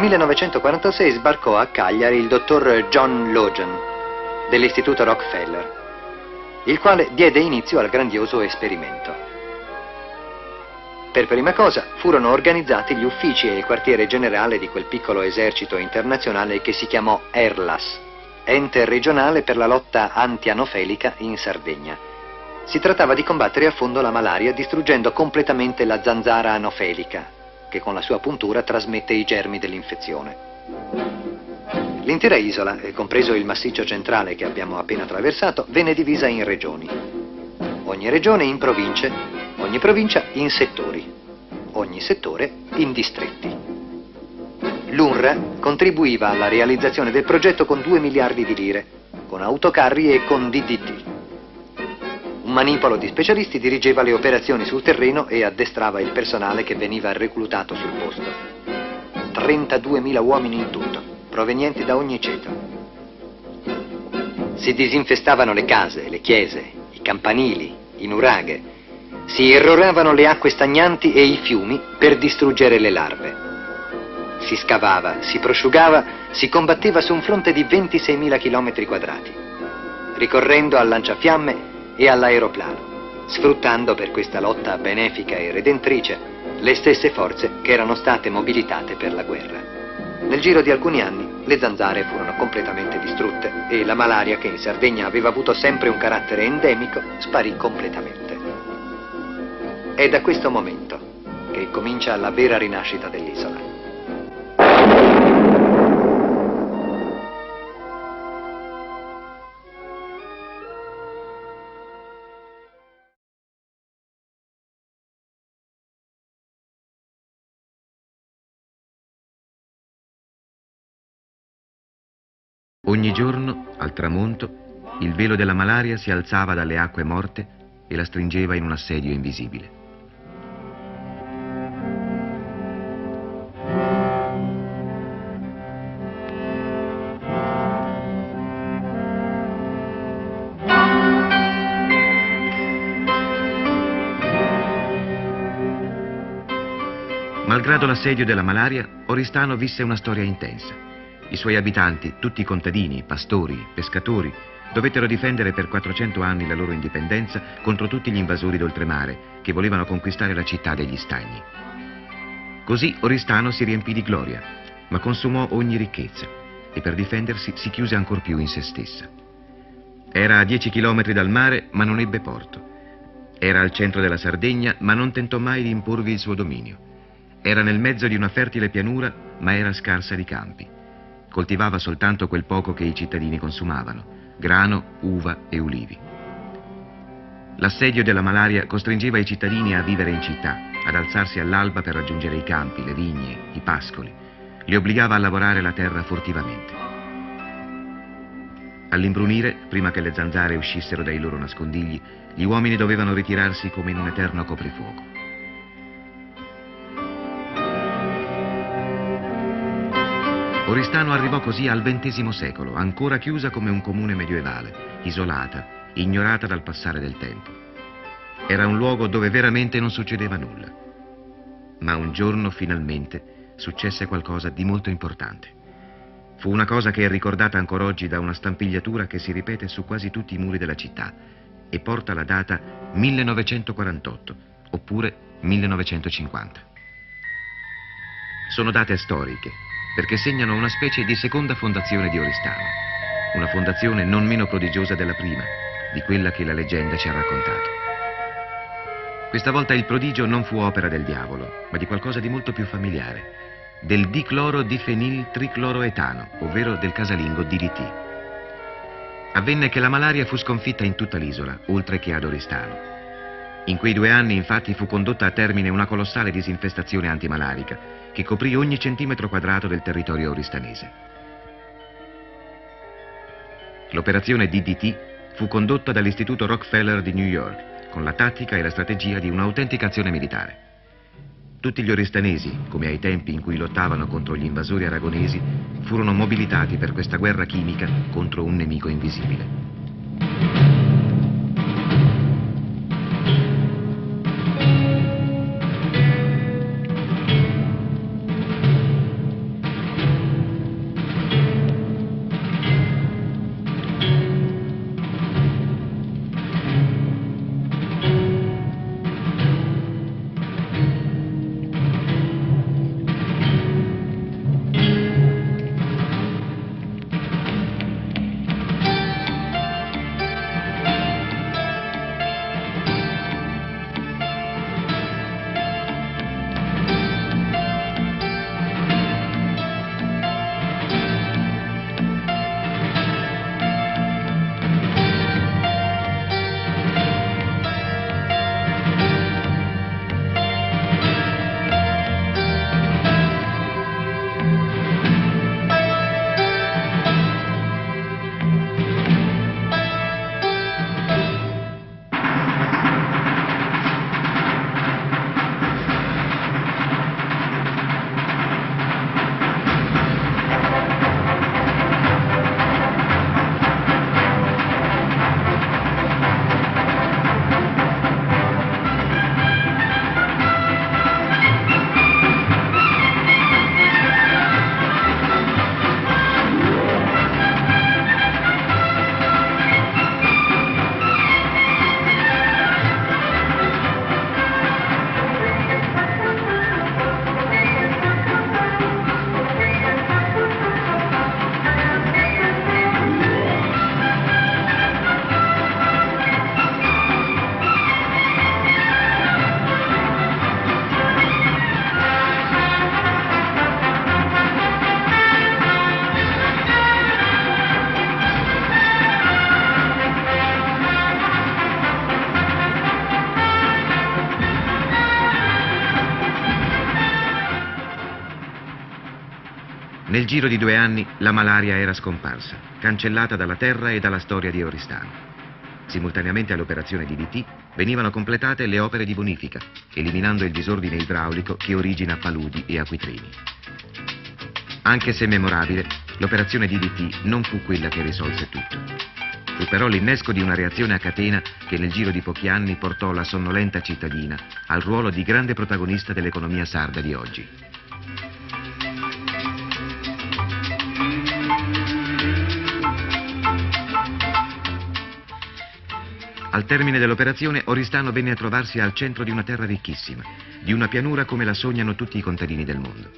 1946 sbarcò a Cagliari il dottor John Logan dell'Istituto Rockefeller, il quale diede inizio al grandioso esperimento. Per prima cosa furono organizzati gli uffici e il quartiere generale di quel piccolo esercito internazionale che si chiamò ERLAS, Ente regionale per la lotta antianofelica in Sardegna. Si trattava di combattere a fondo la malaria distruggendo completamente la zanzara anofelica, che con la sua puntura trasmette i germi dell'infezione. L'intera isola, compreso il massiccio centrale che abbiamo appena attraversato, venne divisa in regioni. Ogni regione in province, ogni provincia in settori, ogni settore in distretti. L'UNRWA contribuiva alla realizzazione del progetto con 2 miliardi di lire, con autocarri e con DDT. Un manipolo di specialisti dirigeva le operazioni sul terreno e addestrava il personale che veniva reclutato sul posto. 32.000 uomini in tutto, provenienti da ogni ceto. Si disinfestavano le case, le chiese, i campanili, i nuraghe. Si irroravano le acque stagnanti e i fiumi per distruggere le larve. Si scavava, si prosciugava, si combatteva su un fronte di 26.000 chilometri quadrati, ricorrendo al lanciafiamme e all'aeroplano, sfruttando per questa lotta benefica e redentrice le stesse forze che erano state mobilitate per la guerra. Nel giro di alcuni anni le zanzare furono completamente distrutte e la malaria, che in Sardegna aveva avuto sempre un carattere endemico, sparì completamente. È da questo momento che comincia la vera rinascita dell'isola. Ogni giorno, al tramonto, il velo della malaria si alzava dalle acque morte e la stringeva in un assedio invisibile. Malgrado l'assedio della malaria, Oristano visse una storia intensa. I suoi abitanti, tutti contadini, pastori, pescatori, dovettero difendere per 400 anni la loro indipendenza contro tutti gli invasori d'oltremare che volevano conquistare la città degli stagni. Così Oristano si riempì di gloria, ma consumò ogni ricchezza e per difendersi si chiuse ancor più in se stessa. Era a 10 chilometri dal mare, ma non ebbe porto. Era al centro della Sardegna, ma non tentò mai di imporvi il suo dominio. Era nel mezzo di una fertile pianura, ma era scarsa di campi. Coltivava soltanto quel poco che i cittadini consumavano, grano, uva e ulivi. L'assedio della malaria costringeva i cittadini a vivere in città, ad alzarsi all'alba per raggiungere i campi, le vigne, i pascoli. Li obbligava a lavorare la terra furtivamente. All'imbrunire, prima che le zanzare uscissero dai loro nascondigli, gli uomini dovevano ritirarsi come in un eterno coprifuoco. Oristano arrivò così al XX secolo, ancora chiusa come un comune medievale, isolata, ignorata dal passare del tempo. Era un luogo dove veramente non succedeva nulla. Ma un giorno, finalmente, successe qualcosa di molto importante. Fu una cosa che è ricordata ancora oggi da una stampigliatura che si ripete su quasi tutti i muri della città e porta la data 1948, oppure 1950. Sono date storiche, perché segnano una specie di seconda fondazione di Oristano, una fondazione non meno prodigiosa della prima, di quella che la leggenda ci ha raccontato. Questa volta il prodigio non fu opera del diavolo, ma di qualcosa di molto più familiare, del dicloro-difenil-tricloroetano, ovvero del casalingo DDT. Avvenne che la malaria fu sconfitta in tutta l'isola, oltre che ad Oristano. In quei 2 anni, infatti, fu condotta a termine una colossale disinfestazione antimalarica che coprì ogni centimetro quadrato del territorio oristanese. L'operazione DDT fu condotta dall'Istituto Rockefeller di New York con la tattica e la strategia di un'autentica azione militare. Tutti gli oristanesi, come ai tempi in cui lottavano contro gli invasori aragonesi, furono mobilitati per questa guerra chimica contro un nemico invisibile. Nel giro di 2 anni la malaria era scomparsa, cancellata dalla terra e dalla storia di Oristano. Simultaneamente all'operazione DDT venivano completate le opere di bonifica, eliminando il disordine idraulico che origina paludi e acquitrini. Anche se memorabile, l'operazione DDT non fu quella che risolse tutto. Fu però l'innesco di una reazione a catena che nel giro di pochi anni portò la sonnolenta cittadina al ruolo di grande protagonista dell'economia sarda di oggi. Al termine dell'operazione, Oristano venne a trovarsi al centro di una terra ricchissima, di una pianura come la sognano tutti i contadini del mondo.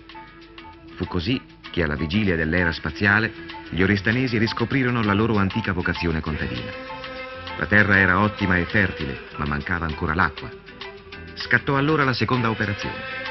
Fu così che alla vigilia dell'era spaziale gli oristanesi riscoprirono la loro antica vocazione contadina. La terra era ottima e fertile, ma mancava ancora l'acqua. Scattò allora la seconda operazione.